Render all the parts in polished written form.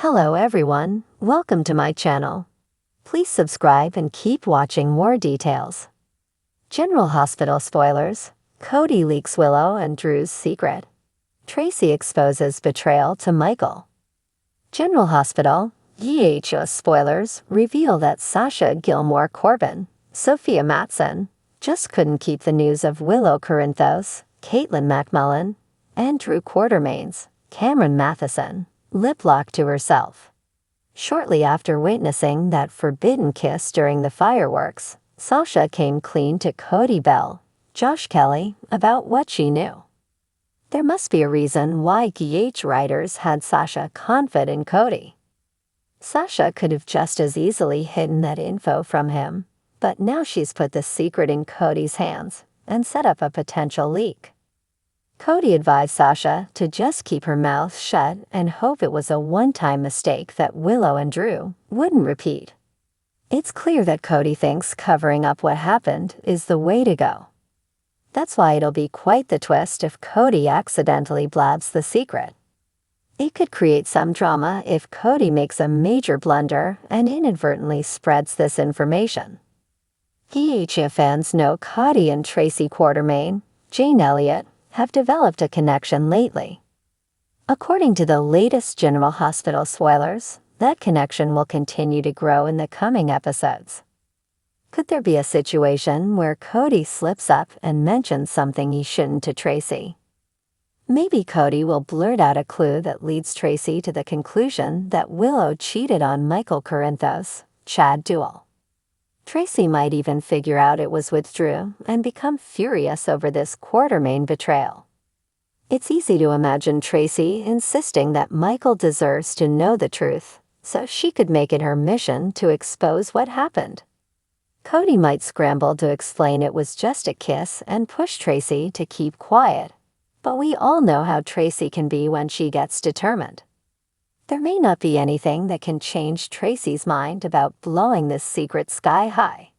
Hello everyone, welcome to my channel. Please subscribe and keep watching more details. General Hospital spoilers, Cody leaks Willow and Drew's secret. Tracy exposes betrayal to Michael. General Hospital, EHO spoilers reveal that Sasha Gilmore Corbin, Sophia Matson, just couldn't keep the news of Willow Corinthos, Caitlin McMullen, and Drew Quartermain's, Cameron Matheson, lip-locked to herself. Shortly after witnessing that forbidden kiss during the fireworks, Sasha came clean to Cody Bell, Josh Kelly, about what she knew. There must be a reason why GH writers had Sasha confide in Cody. Sasha could have just as easily hidden that info from him, but now she's put the secret in Cody's hands and set up a potential leak. Cody advised Sasha to just keep her mouth shut and hope it was a one-time mistake that Willow and Drew wouldn't repeat. It's clear that Cody thinks covering up what happened is the way to go. That's why it'll be quite the twist if Cody accidentally blabs the secret. It could create some drama if Cody makes a major blunder and inadvertently spreads this information. EHF fans know Cody and Tracy Quartermain, Jane Elliott, have developed a connection lately. According to the latest General Hospital spoilers, that connection will continue to grow in the coming episodes. Could there be a situation where Cody slips up and mentions something he shouldn't to Tracy? Maybe Cody will blurt out a clue that leads Tracy to the conclusion that Willow cheated on Michael Corinthos, Chad Duell. Tracy might even figure out it was with Drew and become furious over this Quartermain betrayal. It's easy to imagine Tracy insisting that Michael deserves to know the truth, so she could make it her mission to expose what happened. Cody might scramble to explain it was just a kiss and push Tracy to keep quiet, but we all know how Tracy can be when she gets determined. There may not be anything that can change Tracy's mind about blowing this secret sky high.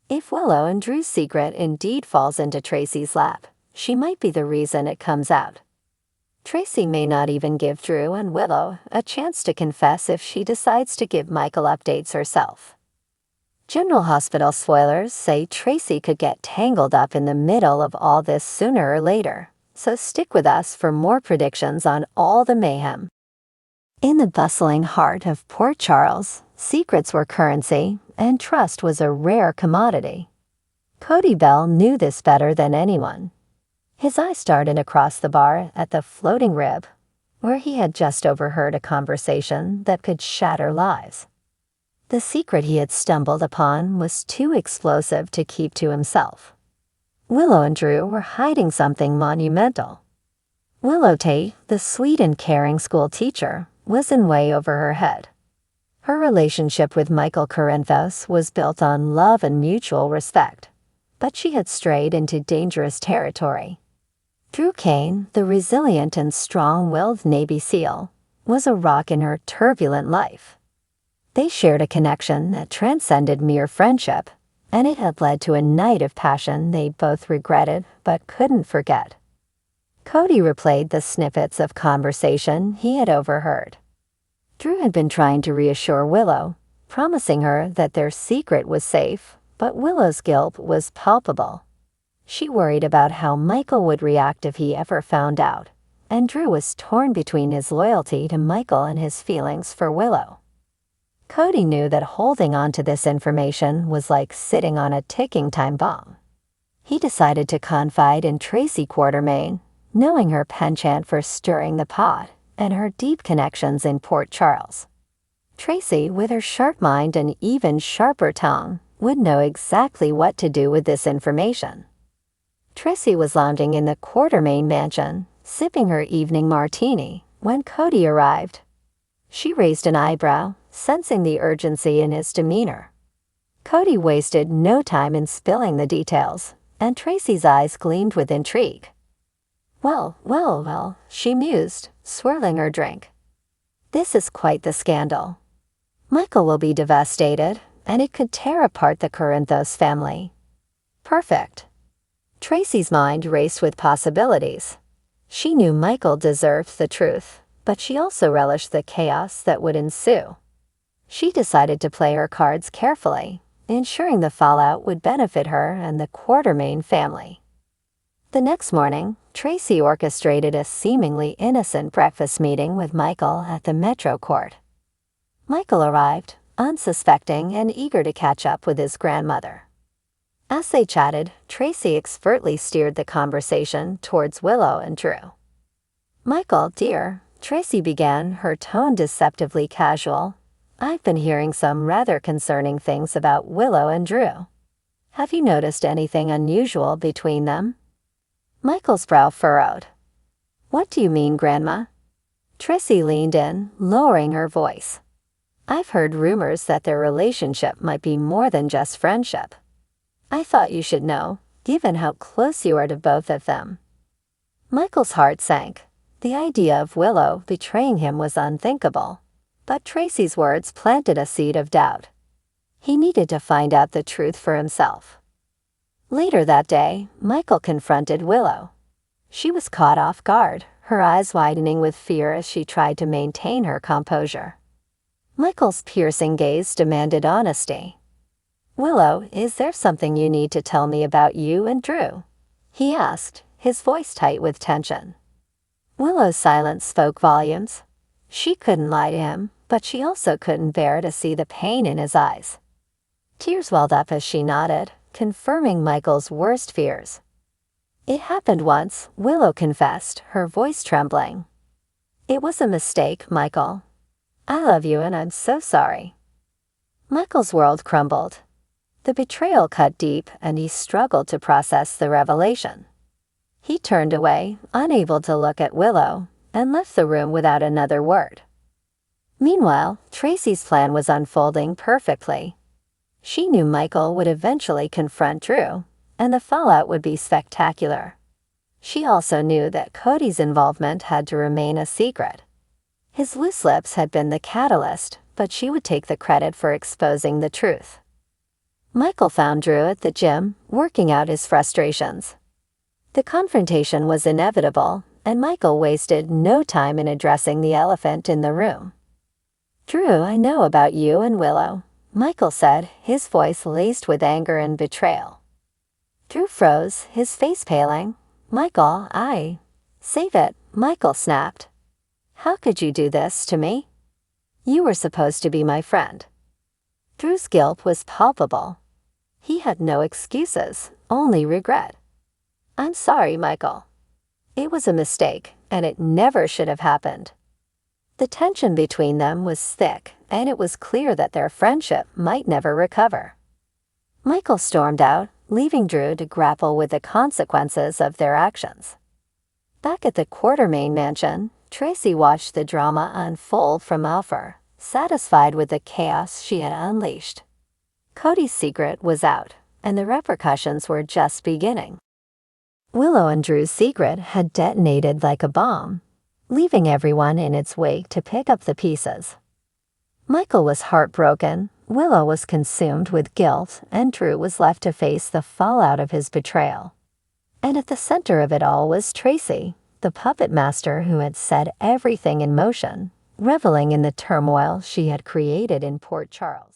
If Willow and Drew's secret indeed falls into Tracy's lap, she might be the reason it comes out. Tracy may not even give Drew and Willow a chance to confess if she decides to give Michael updates herself. General Hospital spoilers say Tracy could get tangled up in the middle of all this sooner or later, so stick with us for more predictions on all the mayhem. In the bustling heart of Port Charles, secrets were currency, and trust was a rare commodity. Cody Bell knew this better than anyone. His eye started across the bar at the Floating Rib, where he had just overheard a conversation that could shatter lives. The secret he had stumbled upon was too explosive to keep to himself. Willow and Drew were hiding something monumental. Willow Tate, the sweet and caring school teacher, was in way over her head. Her relationship with Michael Corinthos was built on love and mutual respect, but she had strayed into dangerous territory. Drew Kane, the resilient and strong-willed Navy SEAL, was a rock in her turbulent life. They shared a connection that transcended mere friendship, and it had led to a night of passion they both regretted but couldn't forget. Cody replayed the snippets of conversation he had overheard. Drew had been trying to reassure Willow, promising her that their secret was safe, but Willow's guilt was palpable. She worried about how Michael would react if he ever found out, and Drew was torn between his loyalty to Michael and his feelings for Willow. Cody knew that holding on to this information was like sitting on a ticking time bomb. He decided to confide in Tracy Quartermain, knowing her penchant for stirring the pot and her deep connections in Port Charles. Tracy, with her sharp mind and even sharper tongue, would know exactly what to do with this information. Tracy was lounging in the Quartermain mansion, sipping her evening martini, when Cody arrived. She raised an eyebrow, sensing the urgency in his demeanor. Cody wasted no time in spilling the details, and Tracy's eyes gleamed with intrigue. Well, she mused, swirling her drink. This is quite the scandal. Michael will be devastated, and it could tear apart the Corinthos family. Perfect. Tracy's mind raced with possibilities. She knew Michael deserved the truth, but she also relished the chaos that would ensue. She decided to play her cards carefully, ensuring the fallout would benefit her and the Quartermain family. The next morning, Tracy orchestrated a seemingly innocent breakfast meeting with Michael at the Metro Court. Michael arrived, unsuspecting and eager to catch up with his grandmother. As they chatted, Tracy expertly steered the conversation towards Willow and Drew. "Michael, dear," Tracy began, her tone deceptively casual, "I've been hearing some rather concerning things about Willow and Drew. Have you noticed anything unusual between them?" Michael's brow furrowed. "What do you mean, Grandma?" Tracy leaned in, lowering her voice. "I've heard rumors that their relationship might be more than just friendship. I thought you should know, given how close you are to both of them." Michael's heart sank. The idea of Willow betraying him was unthinkable, but Tracy's words planted a seed of doubt. He needed to find out the truth for himself. Later that day, Michael confronted Willow. She was caught off guard, her eyes widening with fear as she tried to maintain her composure. Michael's piercing gaze demanded honesty. "Willow, is there something you need to tell me about you and Drew?" he asked, his voice tight with tension. Willow's silence spoke volumes. She couldn't lie to him, but she also couldn't bear to see the pain in his eyes. Tears welled up as she nodded, confirming Michael's worst fears. "It happened once," Willow confessed, her voice trembling. "It was a mistake, Michael. I love you and I'm so sorry." Michael's world crumbled. The betrayal cut deep and he struggled to process the revelation. He turned away, unable to look at Willow, and left the room without another word. Meanwhile, Tracy's plan was unfolding perfectly. She knew Michael would eventually confront Drew, and the fallout would be spectacular. She also knew that Cody's involvement had to remain a secret. His loose lips had been the catalyst, but she would take the credit for exposing the truth. Michael found Drew at the gym, working out his frustrations. The confrontation was inevitable, and Michael wasted no time in addressing the elephant in the room. "Drew, I know about you and Willow," Michael said, his voice laced with anger and betrayal. Drew froze, his face paling. "Michael, Save it," Michael snapped. "How could you do this to me? You were supposed to be my friend." Drew's guilt was palpable. He had no excuses, only regret. "I'm sorry, Michael. It was a mistake, and it never should have happened." The tension between them was thick, and it was clear that their friendship might never recover. Michael stormed out, leaving Drew to grapple with the consequences of their actions. Back at the Quartermain mansion, Tracy watched the drama unfold from afar, satisfied with the chaos she had unleashed. Cody's secret was out, and the repercussions were just beginning. Willow and Drew's secret had detonated like a bomb, leaving everyone in its wake to pick up the pieces. Michael was heartbroken, Willow was consumed with guilt, and Drew was left to face the fallout of his betrayal. And at the center of it all was Tracy, the puppet master who had set everything in motion, reveling in the turmoil she had created in Port Charles.